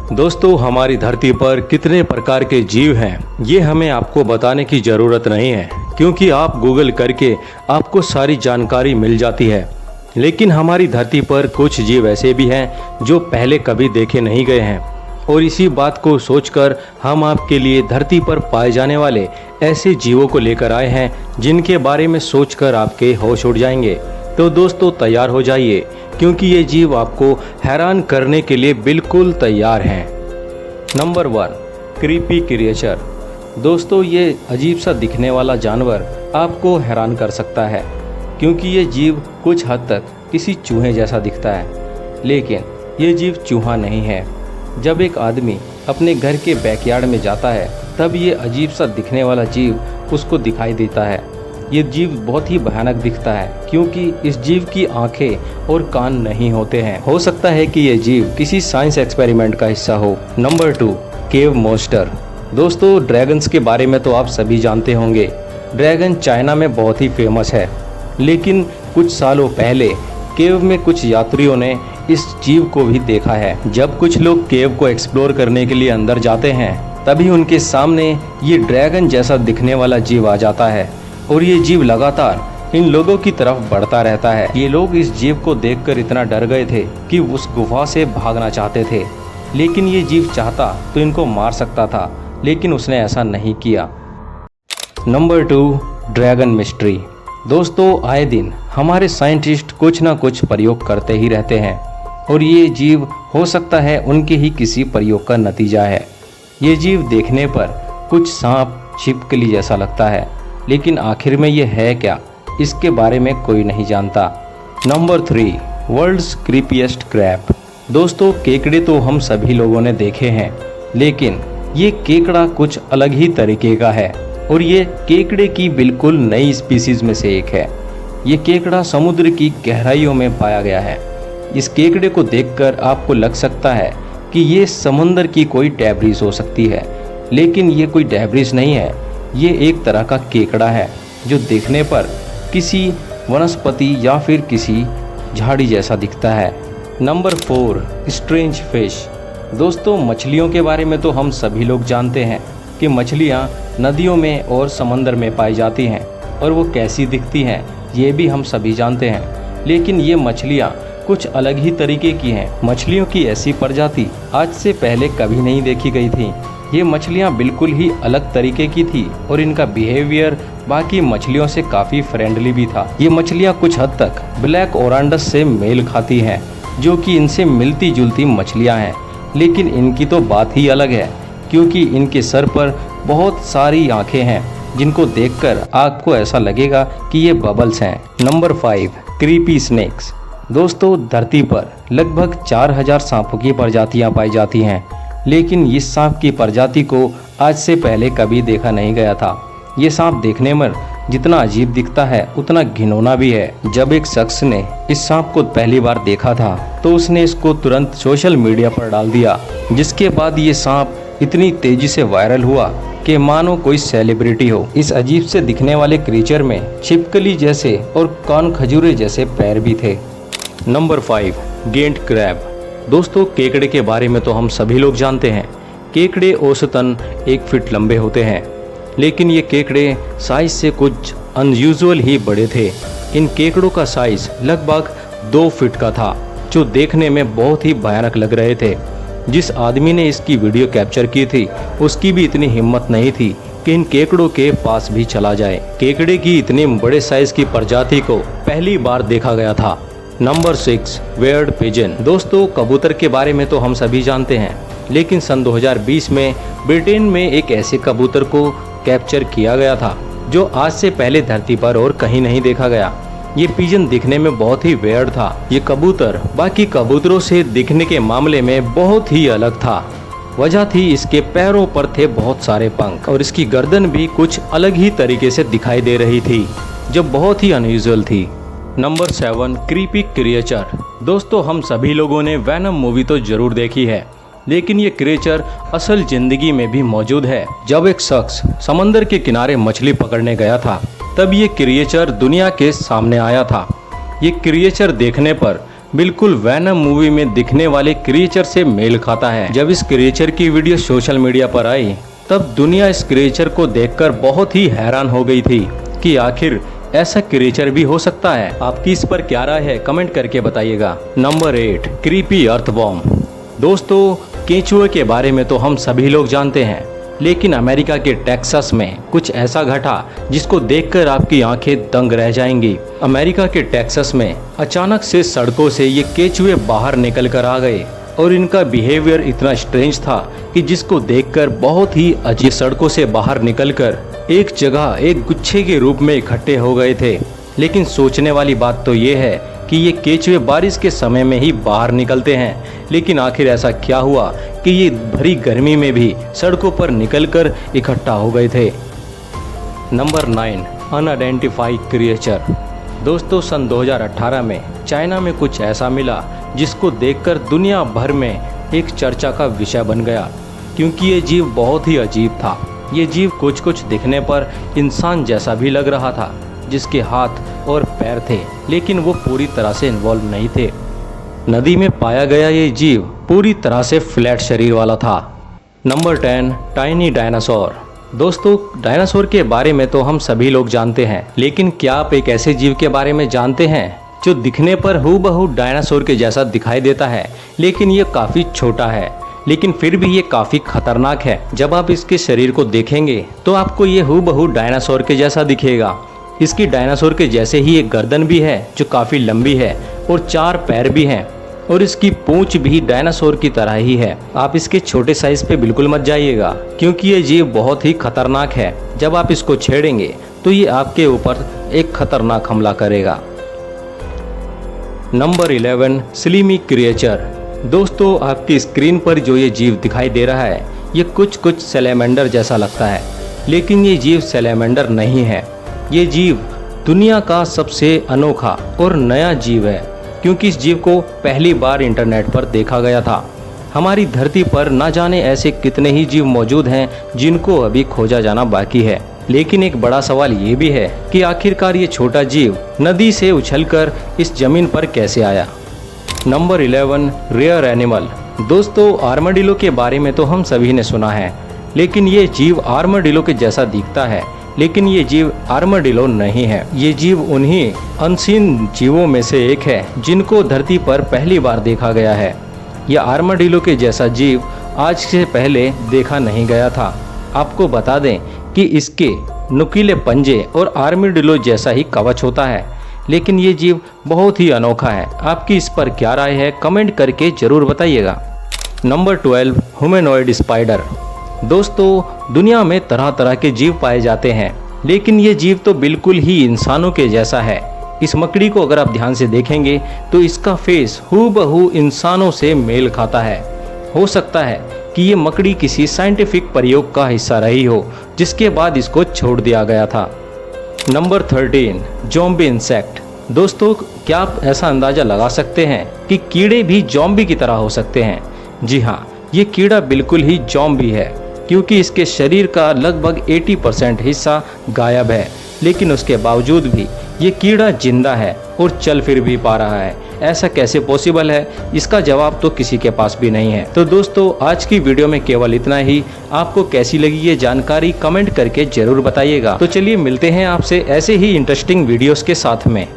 दोस्तों, हमारी धरती पर कितने प्रकार के जीव हैं ये हमें आपको बताने की ज़रूरत नहीं है, क्योंकि आप गूगल करके आपको सारी जानकारी मिल जाती है। लेकिन हमारी धरती पर कुछ जीव ऐसे भी हैं जो पहले कभी देखे नहीं गए हैं, और इसी बात को सोचकर हम आपके लिए धरती पर पाए जाने वाले ऐसे जीवों को लेकर आए हैं जिनके बारे में सोचकर आपके होश उड़ जाएंगे। तो दोस्तों, तैयार हो जाइए, क्योंकि ये जीव आपको हैरान करने के लिए बिल्कुल तैयार हैं। Number 1, creepy creature. दोस्तों, ये अजीब सा दिखने वाला जानवर आपको हैरान कर सकता है, क्योंकि ये जीव कुछ हद तक किसी चूहे जैसा दिखता है, लेकिन ये जीव चूहा नहीं है। जब एक आदमी अपने घर के बैकयार्ड में जाता है तब ये अजीब सा दिखने वाला जीव उसको दिखाई देता है। ये जीव बहुत ही भयानक दिखता है, क्योंकि इस जीव की आंखें और कान नहीं होते हैं। हो सकता है कि ये जीव किसी साइंस एक्सपेरिमेंट का हिस्सा हो। नंबर 2, केव मॉन्स्टर। दोस्तों, ड्रैगन्स के बारे में तो आप सभी जानते होंगे। ड्रैगन चाइना में बहुत ही फेमस है, लेकिन कुछ सालों पहले केव में कुछ यात्रियों ने इस जीव को भी देखा है। जब कुछ लोग केव को एक्सप्लोर करने के लिए अंदर जाते हैं, तभी उनके सामने ये ड्रैगन जैसा दिखने वाला जीव आ जाता है, और ये जीव लगातार इन लोगों की तरफ बढ़ता रहता है। ये लोग इस जीव को देखकर इतना डर गए थे कि उस गुफा से भागना चाहते थे, लेकिन ये जीव चाहता तो इनको मार सकता था, लेकिन उसने ऐसा नहीं किया। Number 2, dragon mystery. दोस्तों, आए दिन हमारे साइंटिस्ट कुछ ना कुछ प्रयोग करते ही रहते हैं, और ये जीव हो सकता है उनके ही किसी प्रयोग का नतीजा है। ये जीव देखने पर कुछ सांप छिपकली जैसा लगता है, लेकिन आखिर में ये है क्या, इसके बारे में कोई नहीं जानता। Number 3, world's creepiest crab. दोस्तों, केकड़े तो हम सभी लोगों ने देखे हैं, लेकिन ये केकड़ा कुछ अलग ही तरीके का है, और ये केकड़े की बिल्कुल नई स्पीसीज में से एक है। ये केकड़ा समुद्र की गहराइयों में पाया गया है। इस केकड़े को देखकर आपको लग सकता है कि ये समंदर की कोई डेब्रिस हो सकती है, लेकिन ये कोई डेब्रिस नहीं है। ये एक तरह का केकड़ा है जो देखने पर किसी वनस्पति या फिर किसी झाड़ी जैसा दिखता है। Number 4, strange fish. दोस्तों, मछलियों के बारे में तो हम सभी लोग जानते हैं कि मछलियाँ नदियों में और समंदर में पाई जाती हैं, और वो कैसी दिखती हैं ये भी हम सभी जानते हैं। लेकिन ये मछलियाँ कुछ अलग ही तरीके की हैं। मछलियों की ऐसी प्रजाति आज से पहले कभी नहीं देखी गई थी। ये मछलियाँ बिल्कुल ही अलग तरीके की थी, और इनका बिहेवियर बाकी मछलियों से काफ़ी फ्रेंडली भी था। ये मछलियाँ कुछ हद तक ब्लैक ओरांडस से मेल खाती हैं, जो कि इनसे मिलती जुलती मछलियाँ हैं, लेकिन इनकी तो बात ही अलग है, क्योंकि इनके सर पर बहुत सारी आंखें हैं, जिनको देखकर आपको ऐसा लगेगा कि ये बबल्स हैं। Number 5, creepy snakes. दोस्तों, धरती पर लगभग 4000 सांपों की प्रजातियां पाई जाती हैं, लेकिन इस सांप की प्रजाति को आज से पहले कभी देखा नहीं गया था। ये सांप देखने में जितना अजीब दिखता है उतना घिनौना भी है। जब एक शख्स ने इस सांप को पहली बार देखा था तो उसने इसको तुरंत सोशल मीडिया पर डाल दिया, जिसके बाद ये सांप इतनी तेजी से वायरल हुआ कि मानो कोई सेलिब्रिटी हो। इस अजीब से दिखने वाले क्रीचर में छिपकली जैसे और कान खजूरे जैसे पैर भी थे। Number 5, giant crab. दोस्तों, केकड़े के बारे में तो हम सभी लोग जानते हैं। केकड़े औसतन 1 फीट लंबे होते हैं, लेकिन ये केकड़े साइज से कुछ अनयूजुअल ही बड़े थे। इन केकड़ों का साइज लगभग 2 फीट का था, जो देखने में बहुत ही भयानक लग रहे थे। जिस आदमी ने इसकी वीडियो कैप्चर की थी उसकी भी इतनी हिम्मत नहीं थी कि इन केकड़ों के पास भी चला जाए। केकड़े की इतने बड़े साइज की प्रजाति को पहली बार देखा गया था। Number 6, weird pigeon. दोस्तों, कबूतर के बारे में तो हम सभी जानते हैं, लेकिन सन 2020 में ब्रिटेन में एक ऐसे कबूतर को कैप्चर किया गया था जो आज से पहले धरती पर और कहीं नहीं देखा गया। ये पिजन दिखने में बहुत ही वेयर्ड था। ये कबूतर बाकी कबूतरों से दिखने के मामले में बहुत ही अलग था। वजह थी इसके पैरों पर थे बहुत सारे पंख, और इसकी गर्दन भी कुछ अलग ही तरीके से दिखाई दे रही थी, जो बहुत ही अनयूजुअल थी। Number 7, creepy creature. दोस्तों, हम सभी लोगों ने वैनम मूवी तो जरूर देखी है, लेकिन ये क्रिएचर असल जिंदगी में भी मौजूद है। जब एक शख्स समंदर के किनारे मछली पकड़ने गया था, तब ये क्रिएचर दुनिया के सामने आया था। ये क्रिएचर देखने पर बिल्कुल वैनम मूवी में दिखने वाले क्रिएचर से मेल खाता है। जब इस क्रिएचर की वीडियो सोशल मीडिया पर आई तब दुनिया इस क्रिएचर को देखकर बहुत ही हैरान हो गई थी कि आखिर ऐसा क्रिएचर भी हो सकता है। आपकी इस पर क्या राय है, कमेंट करके बताइएगा। Number 8, creepy earthworm. दोस्तों, केंचुए के बारे में तो हम सभी लोग जानते हैं, लेकिन अमेरिका के टेक्सास में कुछ ऐसा घटा जिसको देखकर आपकी आंखें दंग रह जाएंगी। अमेरिका के टेक्सास में अचानक से सड़कों से ये केंचुए बाहर निकल कर आ गए और इनका बिहेवियर इतना स्ट्रेंज था कि जिसको देखकर बहुत ही अजीब। सड़कों से बाहर निकलकर एक जगह एक गुच्छे के रूप में इकट्ठे हो गए थे। लेकिन सोचने वाली बात तो ये है कि ये केंचुए बारिश के समय में ही बाहर निकलते हैं, लेकिन आखिर ऐसा क्या हुआ कि ये भरी गर्मी में भी सड़कों पर निकलकर इकट्ठा हो गए थे। Number 9, unidentified creature. दोस्तों, सन 2018 में चाइना में कुछ ऐसा मिला जिसको देखकर दुनिया भर में एक चर्चा का विषय बन गया, क्योंकि ये जीव बहुत ही अजीब था। ये जीव कुछ दिखने पर इंसान जैसा भी लग रहा था, जिसके हाथ और पैर थे, लेकिन वो पूरी तरह से इन्वॉल्व नहीं थे। नदी में पाया गया ये जीव पूरी तरह से फ्लैट शरीर वाला था। Number 10, tiny dinosaur. दोस्तों, डायनासोर के बारे में तो हम सभी लोग जानते हैं, लेकिन क्या आप एक ऐसे जीव के बारे में जानते हैं जो दिखने पर हूबहू डायनासोर के जैसा दिखाई देता है, लेकिन ये काफ़ी छोटा है, लेकिन फिर भी ये काफ़ी खतरनाक है। जब आप इसके शरीर को देखेंगे तो आपको ये हूबहू डायनासोर के जैसा दिखेगा। इसकी डायनासोर के जैसे ही एक गर्दन भी है जो काफ़ी लंबी है और 4 पैर भी हैं, और इसकी पूंछ भी डायनासोर की तरह ही है। आप इसके छोटे साइज पे बिल्कुल मत जाइएगा, क्योंकि ये जीव बहुत ही खतरनाक है। जब आप इसको छेड़ेंगे तो ये आपके ऊपर एक खतरनाक हमला करेगा। Number 11, slimy creature. दोस्तों, आपकी स्क्रीन पर जो ये जीव दिखाई दे रहा है ये कुछ सैलेमेंडर जैसा लगता है, लेकिन ये जीव सैलेमेंडर नहीं है। ये जीव दुनिया का सबसे अनोखा और नया जीव है, क्योंकि इस जीव को पहली बार इंटरनेट पर देखा गया था। हमारी धरती पर ना जाने ऐसे कितने ही जीव मौजूद हैं जिनको अभी खोजा जाना बाकी है, लेकिन एक बड़ा सवाल ये भी है कि आखिरकार ये छोटा जीव नदी से उछलकर इस जमीन पर कैसे आया। Number 11, rare animal. दोस्तों, आर्माडिलो के बारे में तो हम सभी ने सुना है, लेकिन ये जीव आर्माडिलो के जैसा दिखता है, लेकिन ये जीव आर्माडिलो नहीं है। ये जीव उन्हीं अनसीन जीवों में से एक है जिनको धरती पर पहली बार देखा गया है। यह आर्माडिलो के जैसा जीव आज से पहले देखा नहीं गया था। आपको बता दें कि इसके नुकीले पंजे और आर्माडिलो जैसा ही कवच होता है, लेकिन ये जीव बहुत ही अनोखा है। आपकी इस पर क्या राय है, कमेंट करके जरूर बताइएगा। Number 12, humanoid spider. दोस्तों, दुनिया में तरह तरह के जीव पाए जाते हैं, लेकिन ये जीव तो बिल्कुल ही इंसानों के जैसा है। इस मकड़ी को अगर आप ध्यान से देखेंगे तो इसका फेस हूबहू इंसानों से मेल खाता है। हो सकता है कि ये मकड़ी किसी साइंटिफिक प्रयोग का हिस्सा रही हो, जिसके बाद इसको छोड़ दिया गया था। Number 13, zombie insect. दोस्तों, क्या आप ऐसा अंदाजा लगा सकते हैं कि कीड़े भी ज़ॉम्बी की तरह हो सकते हैं? जी हाँ, ये कीड़ा बिल्कुल ही ज़ॉम्बी है, क्योंकि इसके शरीर का लगभग 80% हिस्सा गायब है, लेकिन उसके बावजूद भी ये कीड़ा जिंदा है और चल फिर भी पा रहा है। ऐसा कैसे पॉसिबल है? इसका जवाब तो किसी के पास भी नहीं है। तो दोस्तों, आज की वीडियो में केवल इतना ही। आपको कैसी लगी ये जानकारी कमेंट करके जरूर बताइएगा। तो चलिए मिलते हैं आपसे ऐसे ही इंटरेस्टिंग वीडियोस के साथ में।